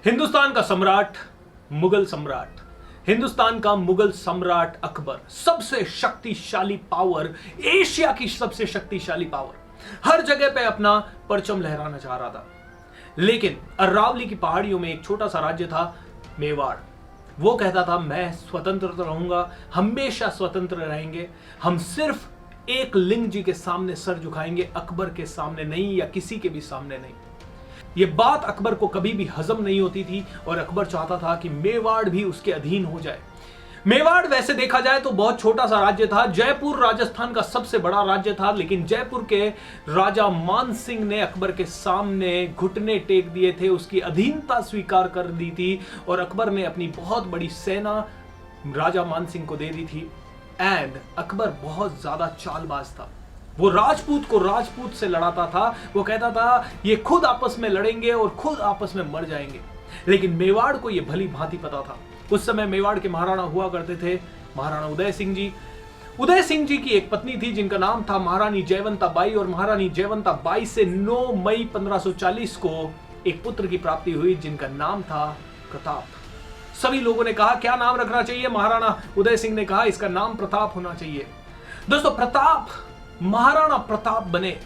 हिंदुस्तान का सम्राट, मुगल सम्राट, हिंदुस्तान का मुगल सम्राट अकबर, सबसे शक्तिशाली पावर, एशिया की सबसे शक्तिशाली पावर, हर जगह पे अपना परचम लहराना चाह रहा था। लेकिन अरावली की पहाड़ियों में एक छोटा सा राज्य था, मेवाड़। वो कहता था मैं स्वतंत्र रहूंगा, हमेशा स्वतंत्र रहेंगे, हम सिर्फ एक लिंग जी के सामने सर झुकाएंगे, अकबर के सामने नहीं या किसी के भी सामने नहीं। ये बात अकबर को कभी भी हजम नहीं होती थी और अकबर चाहता था कि मेवाड़ भी उसके अधीन हो जाए। मेवाड़ वैसे देखा जाए तो बहुत छोटा सा राज्य था, जयपुर राजस्थान का सबसे बड़ा राज्य था, लेकिन जयपुर के राजा मान सिंह ने अकबर के सामने घुटने टेक दिए थे, उसकी अधीनता स्वीकार कर दी थी और अकबर ने अपनी बहुत बड़ी सेना राजा मान सिंह को दे दी थी। एंड अकबर बहुत ज्यादा चालबाज था, वो राजपूत को राजपूत से लड़ाता था, वो कहता था ये खुद आपस में लड़ेंगे और खुद आपस में मर जाएंगे। लेकिन मेवाड़ को ये भली भांति पता था। उस समय मेवाड़ के महाराणा हुआ करते थे महाराणा उदय सिंह जी। उदय सिंह जी की एक पत्नी थी जिनका नाम था महारानी जयवंता बाई, और महारानी जयवंता बाई से 9 मई 1540 को एक पुत्र की प्राप्ति हुई जिनका नाम था प्रताप। सभी लोगों ने कहा क्या नाम रखना चाहिए? महाराणा उदय सिंह ने कहा इसका नाम प्रताप होना चाहिए। दोस्तों, प्रताप महाराणा प्रताप बने।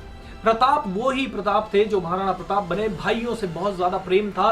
प्रताप वो ही प्रताप थे जो महाराणा प्रताप बने। भाइयों से बहुत ज्यादा प्रेम था।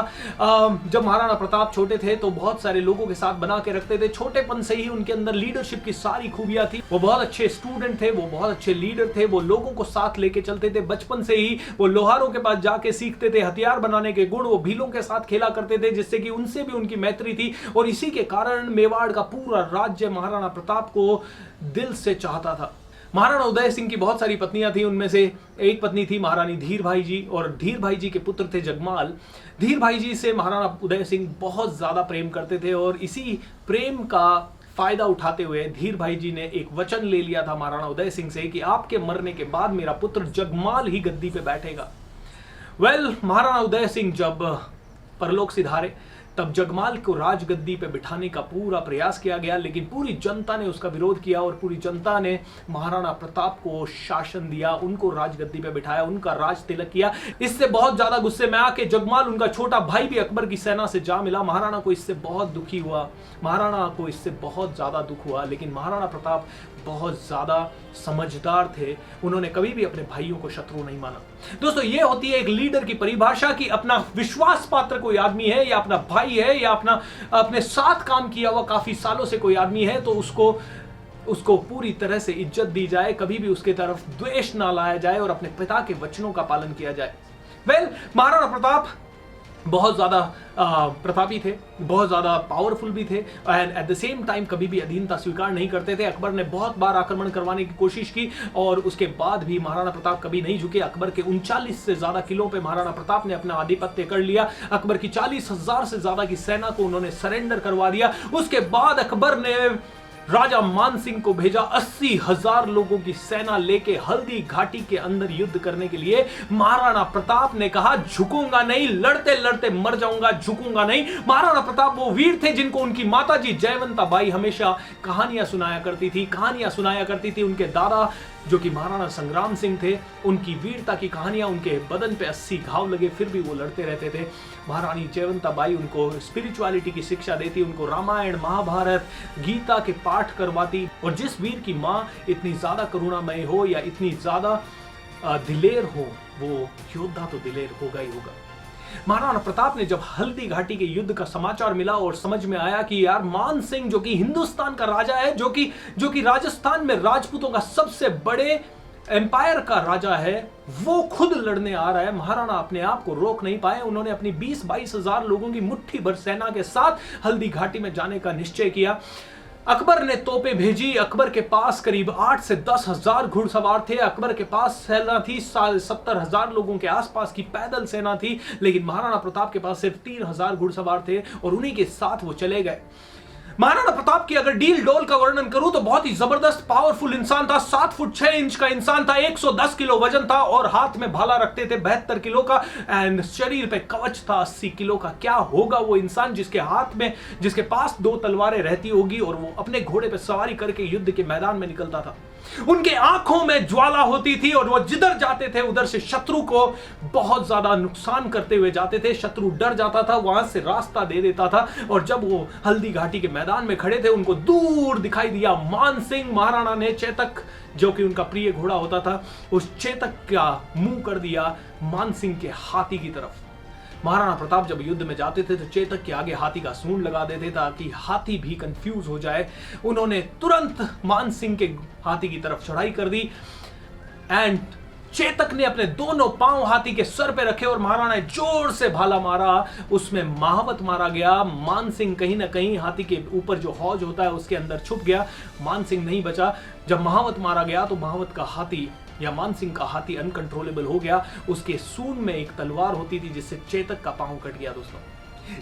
जब महाराणा प्रताप छोटे थे तो बहुत सारे लोगों के साथ बना के रखते थे। छोटेपन से ही उनके अंदर लीडरशिप की सारी खूबियां थी। वो बहुत अच्छे स्टूडेंट थे, वो बहुत अच्छे लीडर थे, वो लोगों को साथ लेके चलते थे। बचपन से ही वो लोहारों के पास जाके सीखते थे हथियार बनाने के गुण। वो भीलों के साथ खेला करते थे जिससे कि उनसे भी उनकी मैत्री थी, और इसी के कारण मेवाड़ का पूरा राज्य महाराणा प्रताप को दिल से चाहता था। महाराणा उदय सिंह की बहुत सारी पत्नियां थी, उनमें से एक पत्नी थी महारानी धीर भाई जी, और धीर भाई जी के पुत्र थे जगमाल। धीर भाई जी से महाराणा उदय सिंह बहुत ज्यादा प्रेम करते थे, और इसी प्रेम का फायदा उठाते हुए धीर भाई जी ने एक वचन ले लिया था महाराणा उदय सिंह से कि आपके मरने के बाद मेरा पुत्र जगमाल ही गद्दी पे बैठेगा। महाराणा उदय सिंह जब परलोक सिधारे तब जगमाल को राजगद्दी पे बिठाने का पूरा प्रयास किया गया, लेकिन पूरी जनता ने उसका विरोध किया और पूरी जनता ने महाराणा प्रताप को शासन दिया, उनको राजगद्दी पे बिठाया, उनका राज तिलक किया। इससे बहुत ज्यादा गुस्से में आके जगमाल, उनका छोटा भाई भी अकबर की सेना से जा मिला। महाराणा को इससे बहुत दुखी हुआ, महाराणा को इससे बहुत ज्यादा दुख हुआ, लेकिन महाराणा प्रताप बहुत ज्यादा समझदार थे, उन्होंने कभी भी अपने भाइयों को शत्रु नहीं माना। दोस्तों, ये होती है एक लीडर की परिभाषा कि अपना विश्वास पात्र कोई आदमी है या अपना भाई है या अपने साथ काम किया हुआ काफी सालों से कोई आदमी है तो उसको पूरी तरह से इज्जत दी जाए, कभी भी उसके तरफ द्वेष ना लाया जाए और अपने पिता के वचनों का पालन किया जाए। महाराणा प्रताप बहुत ज्यादा प्रतापी थे, बहुत ज्यादा पावरफुल भी थे, and at the same time कभी भी अधीनता स्वीकार नहीं करते थे। अकबर ने बहुत बार आक्रमण करवाने की कोशिश की और उसके बाद भी महाराणा प्रताप कभी नहीं झुके। अकबर के 39 से ज्यादा किलों पे महाराणा प्रताप ने अपना आधिपत्य कर लिया। अकबर की 40,000 से ज्यादा की सेना को उन्होंने सरेंडर करवा दिया। उसके बाद अकबर ने राजा मान सिंह को भेजा 80,000 लोगों की सेना लेके हल्दी घाटी के अंदर युद्ध करने के लिए। महाराणा प्रताप ने कहा झुकूंगा नहीं, लड़ते लड़ते मर जाऊंगा, झुकूंगा नहीं। महाराणा प्रताप वो वीर थे जिनको उनकी माताजी जयवंता बाई हमेशा कहानियां सुनाया करती थी। उनके दादा जो कि महाराणा संग्राम सिंह थे, उनकी वीरता की कहानियां, उनके बदन पे 80 घाव लगे फिर भी वो लड़ते रहते थे। महारानी जयवंता बाई उनको स्पिरिचुअलिटी की शिक्षा देती, उनको रामायण महाभारत गीता के पाठ करवाती, और जिस वीर की मां इतनी ज्यादा करुणामय हो या इतनी ज्यादा दिलेर हो, वो योद्धा तो दिलेर होगा ही होगा। महाराणा प्रताप ने जब हल्दी घाटी के युद्ध का समाचार मिला और समझ में आया कि यार मान सिंह जो कि हिंदुस्तान का राजा है, जो कि राजस्थान में राजपूतों का सबसे बड़े एम्पायर का राजा है, वो खुद लड़ने आ रहा है, महाराणा अपने आप को रोक नहीं पाए। उन्होंने अपनी 20-22 हजार लोगों की मुट्ठी भर सेना के साथ हल्दी घाटी में जाने का निश्चय किया। अकबर ने तोपें भेजी। अकबर के पास करीब 8 से 10 हजार घुड़सवार थे। अकबर के पास सेना थी 70,000 लोगों के आसपास की पैदल सेना थी, लेकिन महाराणा प्रताप के पास सिर्फ 3,000 घुड़सवार थे और उन्हीं के साथ वो चले गए। महाराणा प्रताप की अगर डील डोल का वर्णन करूं तो बहुत ही जबरदस्त पावरफुल इंसान था। 7 फुट 6 इंच का इंसान था, 110 किलो वजन था और हाथ में भाला रखते थे 72 किलो का, एंड शरीर पे कवच था 80 किलो का। क्या होगा वो इंसान जिसके पास 2 तलवारें रहती होगी और वो अपने घोड़े पे सवारी करके युद्ध के मैदान में निकलता था। उनके आंखों में ज्वाला होती थी और वो जिधर जाते थे उधर से शत्रु को बहुत ज्यादा नुकसान करते हुए जाते थे। शत्रु डर जाता था, वहां से रास्ता दे देता था। और जब वो हल्दी घाटी के मैदान में खड़े थे, उनको दूर दिखाई दिया मान सिंह। महाराणा ने चेतक, जो कि उनका प्रिय घोड़ा होता था, उस चेतक का मुंह कर दिया मान सिंह के हाथी की तरफ। महाराणा प्रताप जब युद्ध में जाते थे तो चेतक के आगे हाथी का सूंड लगा देते ताकि हाथी भी कंफ्यूज हो जाए। उन्होंने तुरंत मान सिंह के हाथी की तरफ चढ़ाई कर दी एंड चेतक ने अपने दोनों पांव हाथी के सर पे रखे और महाराणा ने जोर से भाला मारा। उसमें महावत मारा गया। मान सिंह कहीं ना कहीं हाथी के ऊपर जो हौज होता है उसके अंदर छुप गया। मान सिंह नहीं बचा। जब महावत मारा गया तो महावत का हाथी या मान सिंह का हाथी अनकंट्रोलेबल हो गया। उसके सूंड में एक तलवार होती थी जिससे चेतक का पांव कट गया। दोस्तों,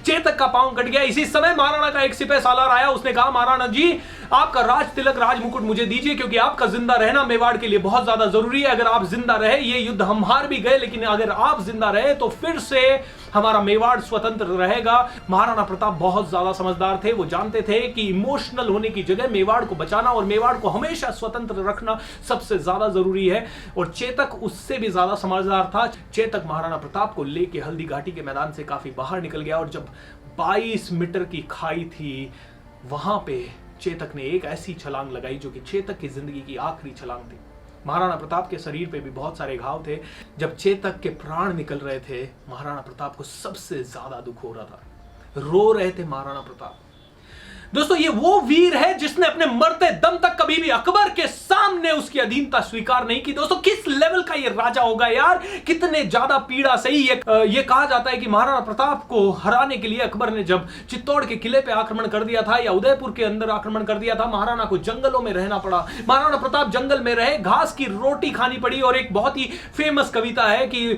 चेतक का पांव कट गया। इसी समय महाराणा का एक सिपह सालार आया। उसने कहा, महाराणा जी, आपका राज तिलक, राज मुकुट मुझे दीजिए, क्योंकि आपका जिंदा रहना मेवाड़ के लिए बहुत ज्यादा जरूरी है। अगर आप जिंदा रहे, ये युद्ध हम हार भी गए, लेकिन अगर आप जिंदा रहे तो फिर से हमारा मेवाड़ स्वतंत्र रहेगा। महाराणा प्रताप बहुत ज्यादा समझदार थे। वो जानते थे कि इमोशनल होने की जगह मेवाड़ को बचाना और मेवाड़ को हमेशा स्वतंत्र रखना सबसे ज्यादा जरूरी है। और चेतक उससे भी ज्यादा समझदार था। चेतक महाराणा प्रताप को लेके हल्दी घाटी के मैदान से काफी बाहर निकल गया और जब 22 मीटर की खाई थी, वहां पे चेतक ने एक ऐसी छलांग लगाई जो कि चेतक की जिंदगी की आखिरी छलांग थी। महाराणा प्रताप के शरीर पे भी बहुत सारे घाव थे। जब चेतक के प्राण निकल रहे थे, महाराणा प्रताप को सबसे ज्यादा दुख हो रहा था। रो रहे थे महाराणा प्रताप। दोस्तों, ये वो वीर है जिसने अपने मरते दम तक कभी भी अकबर के सामने उसकी अधीनता स्वीकार नहीं की। दोस्तों, किस लेवल का ये राजा होगा यार, कितने ज्यादा पीड़ा सही। ये कहा जाता है कि महाराणा प्रताप को हराने के लिए अकबर ने जब चित्तौड़ के किले पे आक्रमण कर दिया था या उदयपुर के अंदर आक्रमण कर दिया था, महाराणा को जंगलों में रहना पड़ा। महाराणा प्रताप जंगल में रहे, घास की रोटी खानी पड़ी। और एक बहुत ही फेमस कविता है कि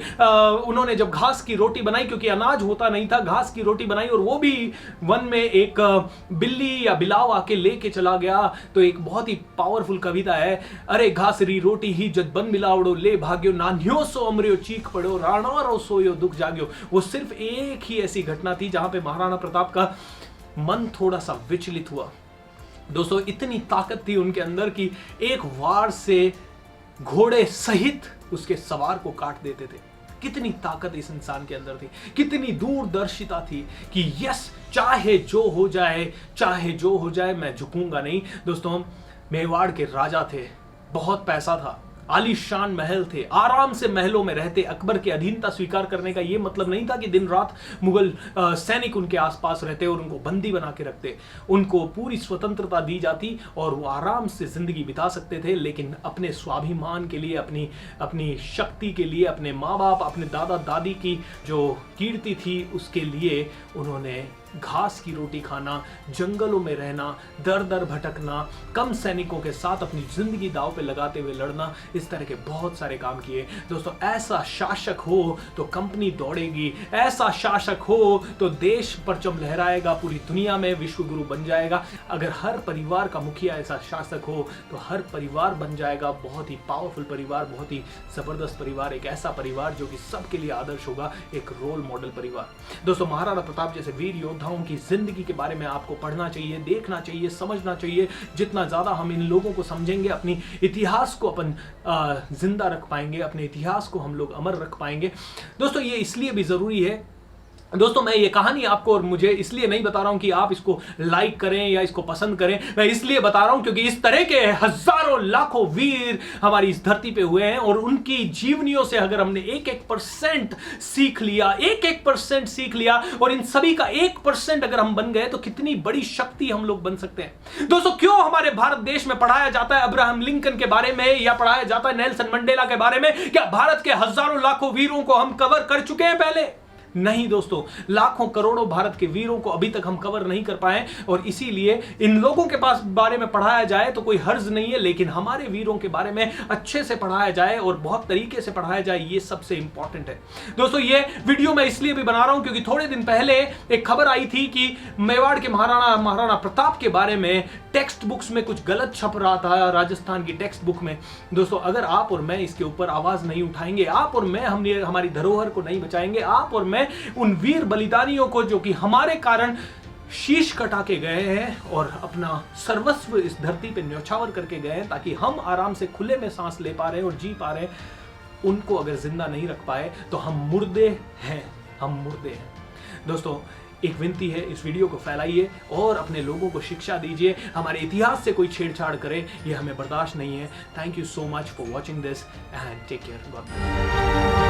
उन्होंने जब घास की रोटी बनाई, क्योंकि अनाज होता नहीं था, घास की रोटी बनाई और वो भी वन में एक बिल्ली या बिलाव आके लेके चला गया। तो एक बहुत ही पावरफुल कविता है, अरे घासरी रोटी ही जद बन मिलावड़ो ले भाग्यो, नान्यो सो अमरियो चीख पड़ो, राणा रो सोयो दुख जाग्यो। वो सिर्फ एक ही ऐसी घटना थी जहां पे महाराणा प्रताप का मन थोड़ा सा विचलित हुआ। दोस्तों, इतनी ताकत थी उनके अंदर कि एक वार से घोड़े सहित उसके सवार को काट देते थे। कितनी ताकत इस इंसान के अंदर थी, कितनी दूरदर्शिता थी कि यस, चाहे जो हो जाए, चाहे जो हो जाए, मैं झुकूंगा नहीं। दोस्तों, मेवाड़ के राजा थे, बहुत पैसा था, आलीशान महल थे, आराम से महलों में रहते। अकबर की अधीनता स्वीकार करने का यह मतलब नहीं था कि दिन रात मुगल सैनिक उनके आसपास रहते और उनको बंदी बना के रखते। उनको पूरी स्वतंत्रता दी जाती और वो आराम से जिंदगी बिता सकते थे, लेकिन अपने स्वाभिमान के लिए, अपनी शक्ति के लिए, अपने माँ बाप, अपने दादा दादी की जो कीर्ति थी, उसके लिए उन्होंने घास की रोटी खाना, जंगलों में रहना, दर दर भटकना, कम सैनिकों के साथ अपनी जिंदगी दांव पे लगाते हुए लड़ना, इस तरह के बहुत सारे काम किए। दोस्तों, ऐसा शासक हो तो कंपनी दौड़ेगी, ऐसा शासक हो तो देश परचम लहराएगा, पूरी दुनिया में विश्व गुरु बन जाएगा। अगर हर परिवार का मुखिया ऐसा शासक हो तो हर परिवार बन जाएगा बहुत ही पावरफुल परिवार, बहुत ही जबरदस्त परिवार, एक ऐसा परिवार जो कि सबके लिए आदर्श होगा, एक रोल मॉडल परिवार। दोस्तों, महाराणा प्रताप जैसे वीर योद्धा की जिंदगी के बारे में आपको पढ़ना चाहिए, देखना चाहिए, समझना चाहिए। जितना ज्यादा हम इन लोगों को समझेंगे, अपनी इतिहास को अपन जिंदा रख पाएंगे, अपने इतिहास को हम लोग अमर रख पाएंगे। दोस्तों, ये इसलिए भी जरूरी है। दोस्तों, मैं ये कहानी आपको और मुझे इसलिए नहीं बता रहा हूं कि आप इसको लाइक करें या इसको पसंद करें, मैं इसलिए बता रहा हूं क्योंकि इस तरह के हजारों लाखों वीर हमारी इस धरती पे हुए हैं और उनकी जीवनियों से अगर हमने 1% सीख लिया, 1% सीख लिया और इन सभी का 1% अगर हम बन गए तो कितनी बड़ी शक्ति हम लोग बन सकते हैं। दोस्तों, क्यों हमारे भारत देश में पढ़ाया जाता है अब्राहम लिंकन के बारे में या पढ़ाया जाता है नेल्सन मंडेला के बारे में? क्या भारत के हजारों लाखों वीरों को हम कवर कर चुके हैं पहले? नहीं दोस्तों, लाखों करोड़ों भारत के वीरों को अभी तक हम कवर नहीं कर पाए और इसीलिए इन लोगों के पास बारे में पढ़ाया जाए तो कोई हर्ज नहीं है, लेकिन हमारे वीरों के बारे में अच्छे से पढ़ाया जाए और बहुत तरीके से पढ़ाया जाए, ये सबसे इंपॉर्टेंट है। दोस्तों, ये वीडियो मैं इसलिए भी बना रहा हूं क्योंकि थोड़े दिन पहले एक खबर आई थी कि मेवाड़ के महाराणा प्रताप के बारे में टेक्स्ट बुक्स में कुछ गलत छप रहा था, राजस्थान की टेक्स्ट बुक में। दोस्तों, अगर आप और मैं इसके ऊपर आवाज नहीं उठाएंगे, आप और मैं हमारी धरोहर को नहीं बचाएंगे, आप और मैं उन वीर बलिदानियों को जो कि हमारे कारण शीश कटा के गए हैं और अपना सर्वस्व इस धरती पे न्यौछावर करके गए हैं ताकि हम आराम से खुले में सांस ले पा रहे हैं और जी पा रहे हैं। उनको अगर जिंदा नहीं रख पाए तो हम मुर्दे हैं, हम मुर्दे हैं। दोस्तों, एक विनती है, इस वीडियो को फैलाइए और अपने लोगों को शिक्षा दीजिए। हमारे इतिहास से कोई छेड़छाड़ करे ये हमें बर्दाश्त नहीं है। Thank you so much for watching this and take care. God bless.